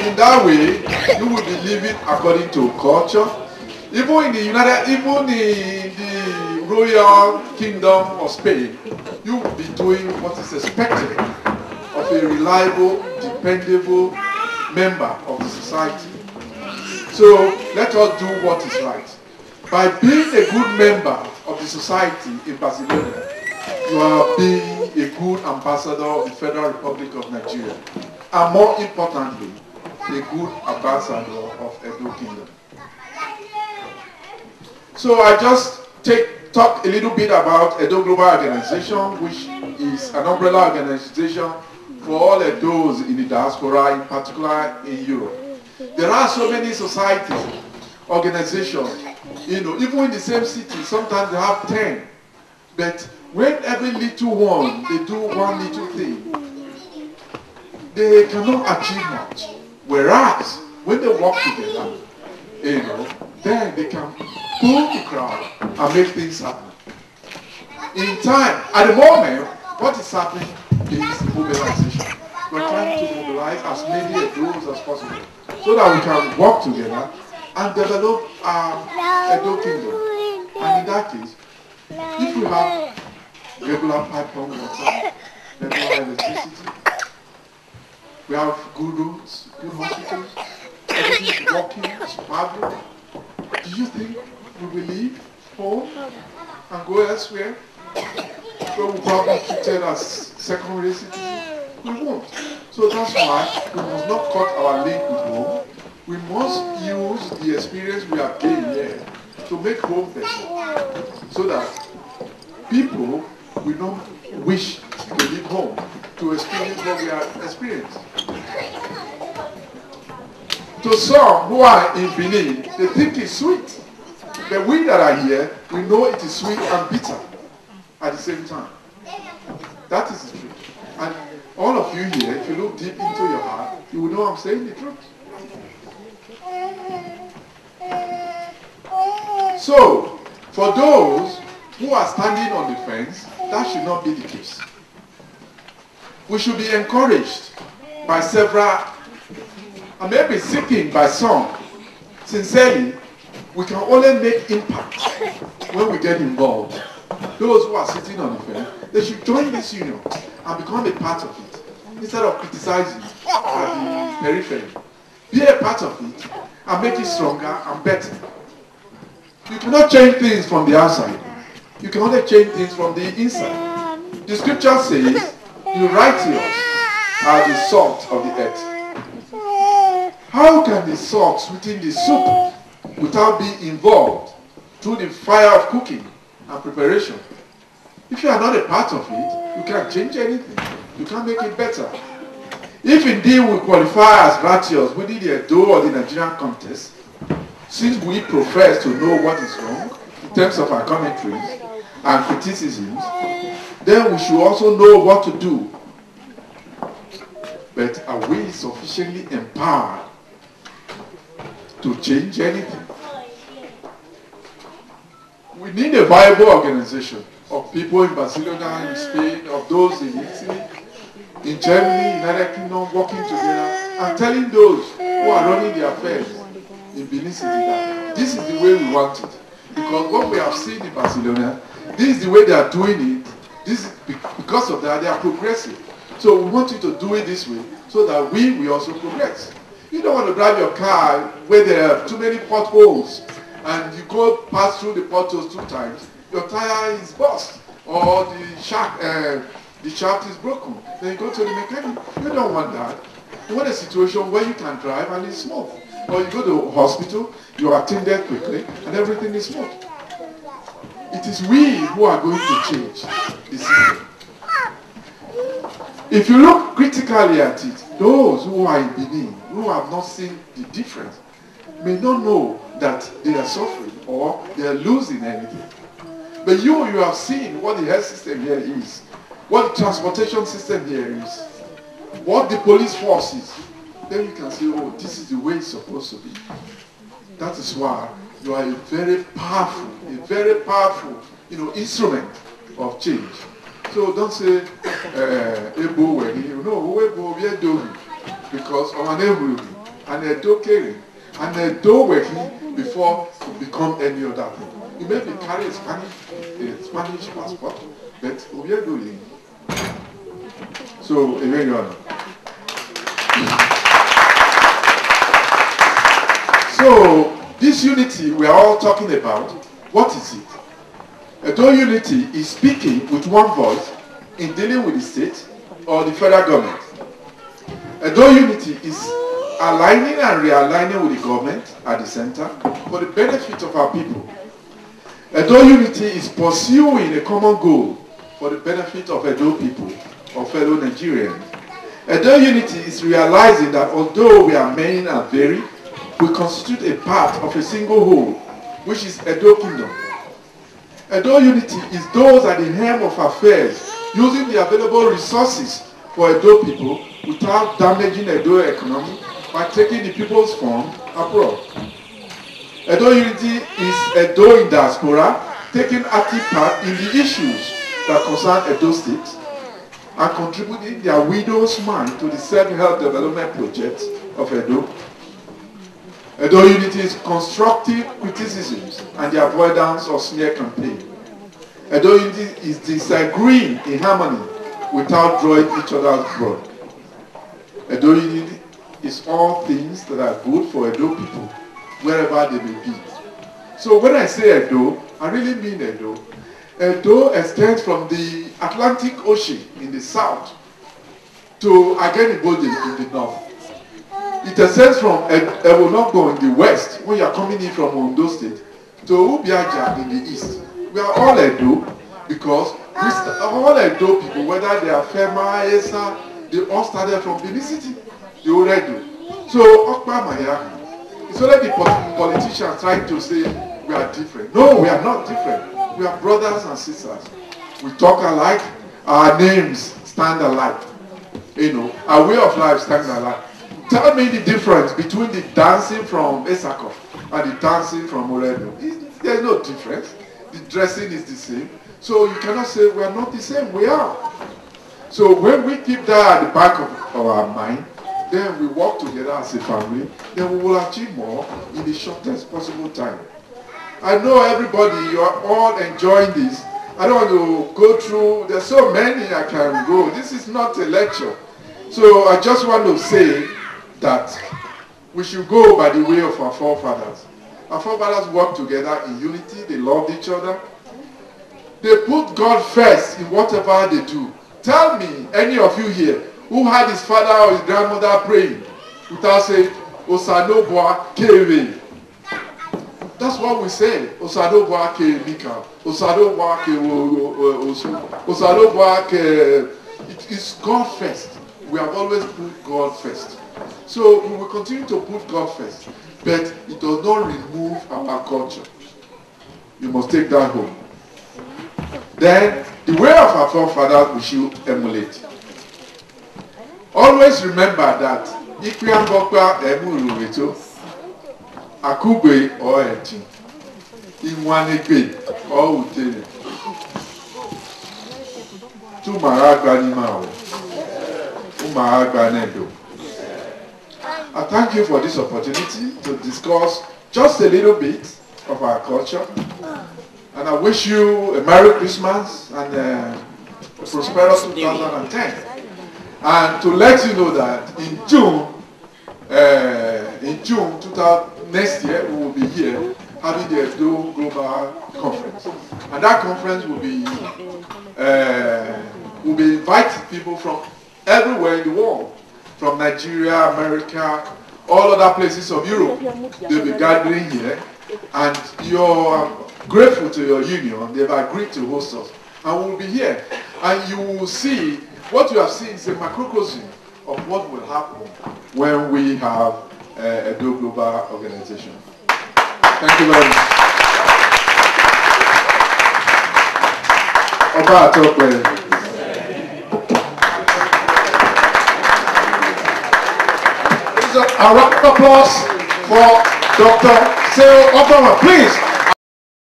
in that way, you will be living according to culture. Even in the Royal Kingdom of Spain, you will be doing what is expected of a reliable, dependable member of the society. So let us do what is right. By being a good member of the society in Barcelona, you are being a good ambassador of the Federal Republic of Nigeria. And more importantly, a good ambassador of Edo Kingdom. So I just talk a little bit about Edo Global Organization, which is an umbrella organization for all Edos in the diaspora, in particular in Europe. There are so many societies, organizations, even in the same city, sometimes they have 10. But when every little one, they do one little thing, they cannot achieve much. Whereas, when they work together, then they can pull the crowd and make things happen. In time, at the moment, what is happening is mobilization. We're trying to mobilize as many of those as possible so that we can work together and develop our Edo Kingdom. And in that case, if we have regular pipeline water, regular electricity, we have good roads, good hospitals, everything is working smartly, do you think we will leave home and go elsewhere? Where we'll probably be treated as second-rate citizens? We won't. So that's why we must not cut our link with home. We must use the experience we have gained here to make home better. So that people will not wish to leave home to experience what we are experiencing. To some who are in Benin, they think it's sweet. But we that are here, we know it is sweet and bitter at the same time. That is the truth. And all of you here, if you look deep into your heart, you will know I'm saying the truth. So, for those who are standing on the fence, that should not be the case. We should be encouraged by several, and maybe seeking by some. Sincerely, we can only make impact when we get involved. Those who are sitting on the fence, they should join this union and become a part of it, instead of criticizing at the periphery. Be a part of it and make it stronger and better. You cannot change things from the outside. You can only change things from the inside. The scripture says, the righteous are the salt of the earth. How can the salt sweeten the soup without being involved through the fire of cooking and preparation? If you are not a part of it, you can't change anything. You can't make it better. If indeed we qualify as righteous within the Edo or the Nigerian contest, since we profess to know what is wrong in terms of our commentaries and criticisms, then we should also know what to do. But are we sufficiently empowered to change anything? We need a viable organization of people in Barcelona, in Spain, of those in Italy, in Germany, United Kingdom, working together and telling those who are running their affairs in Benin City that this is the way we want it. Because what we have seen in Barcelona, this is the way they are doing it. This is because of that, they are progressive. So we want you to do it this way so that we will also progress. You don't want to drive your car where there are too many potholes and you go pass through the potholes 2 times. Your tire is burst or the shaft is broken. Then you go to the mechanic. You don't want that. You want a situation where you can drive and it's smooth. Or you go to the hospital, you are attended quickly and everything is smooth. It is we who are going to change the system. If you look critically at it, those who are in Benin, who have not seen the difference, may not know that they are suffering or they are losing anything. But you have seen what the health system here is, what the transportation system here is, what the police force is. Then you can say, oh, this is the way it's supposed to be. That is why you are a very powerful instrument of change. So don't say, Ebo, no, Ebo, we are doing, because our neighbor, and Edo came, and Edo were here before to become any other thing. You may be carrying a Spanish passport, but we are doing. So, so this unity we are all talking about, what is it? Edo unity is speaking with one voice in dealing with the state or the federal government. Edo unity is aligning and realigning with the government at the center for the benefit of our people. Edo unity is pursuing a common goal for the benefit of Edo people or fellow Nigerians. Edo unity is realizing that although we are many and varied, we constitute a part of a single whole, which is Edo Kingdom. Edo unity is those at the helm of affairs, using the available resources for Edo people without damaging Edo economy by taking the people's fund abroad. Edo unity is Edo in diaspora, taking active part in the issues that concern Edo State and contributing their widow's mind to the self-help development projects of Edo. Edo unity is constructive criticisms and the avoidance of smear campaign. Edo unity is disagreeing in harmony without drawing each other's blood. Edo unity is all things that are good for Edo people, wherever they may be. So when I say Edo, I really mean Edo. Edo extends from the Atlantic Ocean in the south to Agenibode in the north. It extends from Ewolongo in the west, when you are coming in from Ondo State, to Ubiaja in the east. We are all Edo because all Edo people, whether they are Fema, Esa, they all started from Benin City, the old Edo. So, Okpa Maya, it's only the politicians trying to say we are different. No, we are not different. We are brothers and sisters. We talk alike, our names stand alike. You know, our way of life stands alike. Tell me the difference between the dancing from Esako and the dancing from Oredo. There's no difference. The dressing is the same. So you cannot say we are not the same. We are. So when we keep that at the back of our mind, then we work together as a family, then we will achieve more in the shortest possible time. I know everybody, you are all enjoying this. I don't want to go through, there's so many I can go. This is not a lecture. So I just want to say that we should go by the way of our forefathers. Our forefathers worked together in unity, they loved each other. They put God first in whatever they do. Tell me, any of you here, who had his father or his grandmother praying without saying, Osanobwa Kewe. That's what we say. Osanobwa Kemika. Osanobwa Kewosu. Osanobwa Ke. It is God first. We have always put God first. So we will continue to put God first. But it does not remove our culture. You must take that home. Then, the way of our forefathers we should emulate. Always remember that Ikwiyambokwa Emuruweto, Akugwe or Eti, Inwanegbe or Utele, Tumaragba Nimao, Umaragba Nedo. I thank you for this opportunity to discuss just a little bit of our culture. And I wish you a Merry Christmas and a prosperous 2010. And to let you know that in June next year, we will be here having the Edo Global Conference. And that conference will be inviting people from everywhere in the world. From Nigeria, America, all other places of Europe. They'll be gathering here. And you're grateful to your union. They've agreed to host us. And we'll be here. And you will see, what you have seen is a macrocosm of what will happen when we have a Edo Global Organization. Thank you very much. Oba Atokwe. A round of applause for Dr. Cyril Obama, please.